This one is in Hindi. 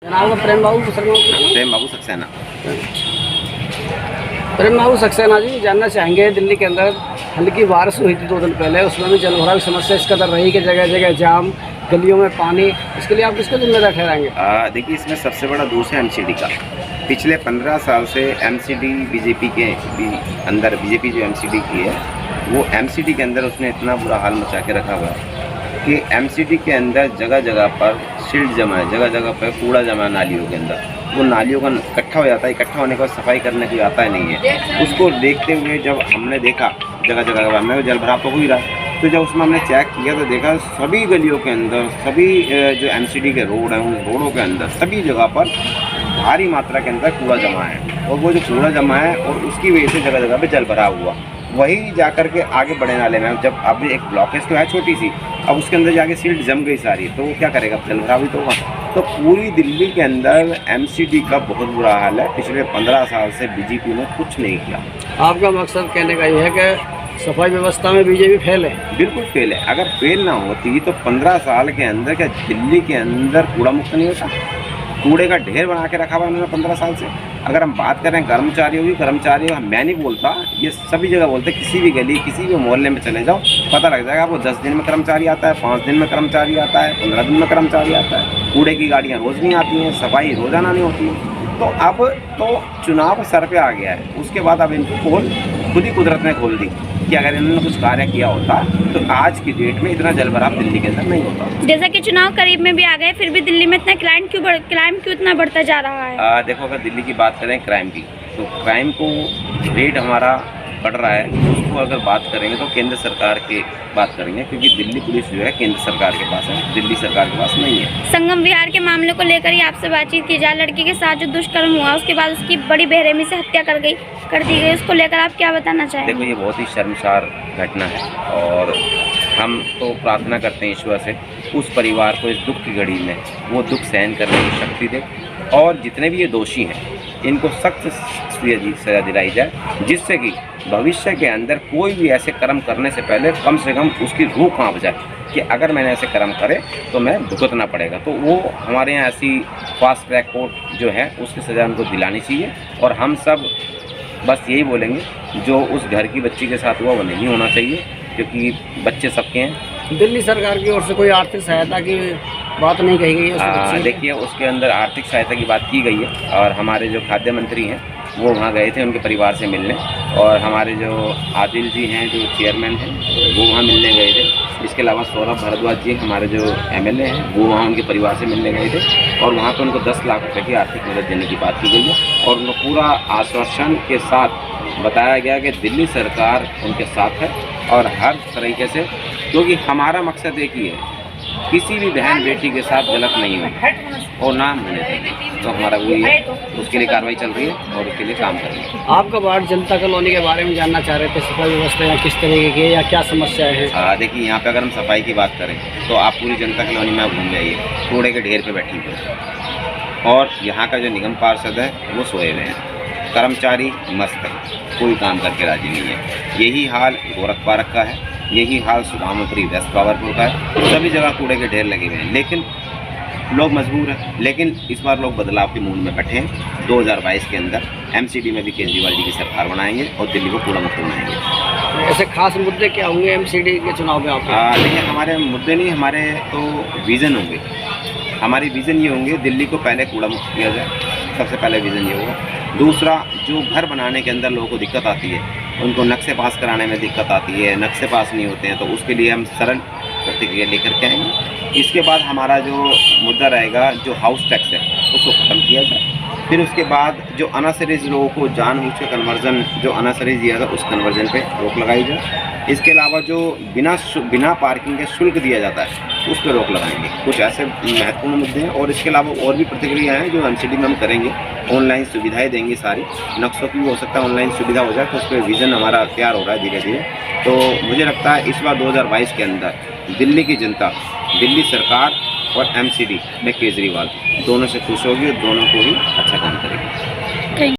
नाम है प्रेम बाबू सक्सेना। प्रेम बाबू सक्सेना जी, जानना चाहेंगे दिल्ली के अंदर हल्की बारिश हुई थी 2 दिन पहले, उसमें भी जल भराव की समस्या इस कदर रही कि जगह जगह जाम, गलियों में पानी, इसके लिए आप किसको जिम्मेदार ठहराएंगे? देखिए, इसमें सबसे बड़ा दोष है एमसीडी का। पिछले 15 साल से एमसीडी बीजेपी के अंदर, बीजेपी जो एमसीडी की है वो एमसीडी के अंदर उसने इतना बुरा हाल मचा के रखा हुआ है कि एमसीडी के अंदर जगह जगह पर सिल्ट जमा है, जगह जगह पर कूड़ा जमा है नालियों के अंदर। वो नालियों का इकट्ठा हो जाता है, इकट्ठा होने के बाद सफाई करने की आता ही नहीं है। उसको देखते हुए जब हमने देखा जगह जगह पर हमें जल भराव तो हो ही रहा है, तो जब उसमें हमने चेक किया तो देखा सभी गलियों के अंदर, सभी जो एमसीडी के रोड हैं उन रोडों के अंदर सभी जगह पर भारी मात्रा के अंदर कूड़ा जमा है। और वो जो कूड़ा जमा है और उसकी वजह से जगह जगह पे जल भराव हुआ। वही जाकर के आगे बड़े नाले में जब अब एक ब्लॉकेज तो है छोटी सी, अब उसके अंदर जाके सिल्ट जम गई सारी, तो वो क्या करेगा, जल भराव ही तो होगा। तो पूरी दिल्ली के अंदर एमसीडी का बहुत बुरा हाल है। पिछले 15 साल से बीजेपी ने कुछ नहीं किया। आपका मकसद कहने का ये है कि सफाई व्यवस्था में बीजेपी फेल है? बिल्कुल फेल है। अगर फेल ना होती तो 15 साल के अंदर क्या दिल्ली के अंदर कूड़ा मुक्त नहीं होता? कूड़े का ढेर बना के रखा हुआ उन्होंने 15 साल से। अगर हम बात करें कर्मचारियों की, कर्मचारियों मैं नहीं बोलता, ये सभी जगह बोलते, किसी भी गली किसी भी मोहल्ले में चले जाओ पता लग जाएगा। आपको 10 दिन में कर्मचारी आता है, 5 दिन में कर्मचारी आता है, 15 दिन में कर्मचारी आता है। कूड़े की गाड़ियाँ रोज़ नहीं आती हैं, सफाई रोज़ाना नहीं होती है। तो अब तो चुनाव सर पे आ गया है, उसके बाद अब इनको पोल खुद ही कुदरत ने खोल दी कि अगर इन्होंने कुछ कार्य किया होता तो आज की डेट में इतना जल भराव दिल्ली के अंदर नहीं होता। जैसा कि चुनाव करीब में भी आ गए, फिर भी दिल्ली में इतना क्राइम क्यों इतना बढ़ता जा रहा है? देखो, अगर दिल्ली की बात करें क्राइम की, तो क्राइम को रेट हमारा बढ़ रहा है, उसको अगर बात करेंगे तो केंद्र सरकार की बात करेंगे, क्योंकि दिल्ली पुलिस जो है केंद्र सरकार के पास है, दिल्ली सरकार के पास नहीं है। संगम विहार के मामले को लेकर ही आपसे बातचीत की जाए। लड़की के साथ जो दुष्कर्म हुआ उसके बाद उसकी बड़ी बेरहमी से हत्या कर दी गई, उसको लेकर आप क्या बताना चाहेंगे? देखो, ये बहुत ही शर्मसार घटना है और हम तो प्रार्थना करते हैं ईश्वर से उस परिवार को इस दुख की घड़ी में वो दुख सहन करने की शक्ति दे, और जितने भी ये दोषी हैं इनको सख्त सजा दिलाई जाए, जिससे कि भविष्य के अंदर कोई भी ऐसे कर्म करने से पहले कम से कम उसकी रूह कांप जाए कि अगर मैंने ऐसे कर्म करे तो मैं भुगतना पड़ेगा। तो वो हमारे यहाँ ऐसी फास्ट ट्रैक कोर्ट जो है उसकी सज़ा उनको दिलानी चाहिए। और हम सब बस यही बोलेंगे, जो उस घर की बच्ची के साथ हुआ वो नहीं होना चाहिए, क्योंकि बच्चे सबके हैं। दिल्ली सरकार की ओर से कोई आर्थिक सहायता की बात नहीं कही गई है? देखिए, उसके अंदर आर्थिक सहायता की बात की गई है और हमारे जो खाद्य मंत्री हैं वो वहाँ गए थे उनके परिवार से मिलने, और हमारे जो आदिल जी हैं जो चेयरमैन हैं वो वहाँ मिलने गए थे। इसके अलावा सौरभ भारद्वाज जी हमारे जो एमएलए हैं वो वहाँ उनके परिवार से मिलने गए थे, और वहाँ पर उनको 10 लाख रुपये की आर्थिक मदद देने की बात की गई है। और उनको पूरा आश्वासन के साथ बताया गया कि दिल्ली सरकार उनके साथ है और हर तरीके से, क्योंकि हमारा मकसद एक ही है, किसी भी बहन बेटी के साथ गलत नहीं हो और ना होने देंगे। तो हमारा वही है, उसके लिए कार्रवाई चल रही है और उसके लिए काम कर रही है। आपका वार्ड जनता कॉलोनी के बारे में जानना चाह रहे थे, सफाई व्यवस्था यहाँ किस तरीके की है या क्या समस्याएं हैं? देखिए, यहाँ पे अगर हम सफाई की बात करें तो आप पूरी जनता कॉलोनी में घूम जाइए, कूड़े के ढेर पे बैठी हुई है, और यहाँ का जो निगम पार्षद है वो सोए हुए हैं, कर्मचारी मस्त है, कोई काम करके राजी नहीं है। यही हाल गोरख पार्क का है, यही हाल सुधामुखी वेस्ट पावरपुर का है। सभी जगह कूड़े के ढेर लगे हुए हैं, लेकिन लोग मजबूर हैं। लेकिन इस बार लोग बदलाव के मूड में बैठे हैं। 2022 के अंदर एमसीडी में भी केजरीवाल जी की सरकार बनाएंगे और दिल्ली को कूड़ा मुक्त बनाएंगे। ऐसे खास मुद्दे क्या होंगे एमसीडी के चुनाव में आपके? देखिए, हमारे मुद्दे नहीं, हमारे तो विज़न होंगे। हमारी विज़न ये होंगे, दिल्ली को पहले कूड़ा मुक्त किया जाए, सबसे पहले विज़न ये होगा। दूसरा, जो घर बनाने के अंदर लोगों को दिक्कत आती है, उनको नक्शे पास कराने में दिक्कत आती है, नक्शे पास नहीं होते हैं, तो उसके लिए हम सरल प्रतिक्रिया लेकर के आएंगे। इसके बाद हमारा जो मुद्दा रहेगा, जो हाउस टैक्स है उसको ख़त्म किया जाए। फिर उसके बाद जो अनसरीज लोगों को जानबूझ के कन्वर्जन, जो अनसरीज दिया था उस कन्वर्जन पे रोक लगाई जाए। इसके अलावा जो बिना पार्किंग के शुल्क दिया जाता है उस पर रोक लगाएंगे। कुछ ऐसे महत्वपूर्ण मुद्दे हैं, और इसके अलावा और भी प्रतिक्रिया हैं जो एमसीडी में हम करेंगे। ऑनलाइन सुविधाएं देंगे, सारी नक्शों की भी हो सकता है ऑनलाइन सुविधा हो जाए, तो उस पर विज़न हमारा तैयार हो रहा है धीरे धीरे। तो मुझे लगता है इस बार 2022 के अंदर दिल्ली की जनता, दिल्ली सरकार और एमसीडी में केजरीवाल दोनों से खुश होगी और दोनों को ही अच्छा काम करेगी।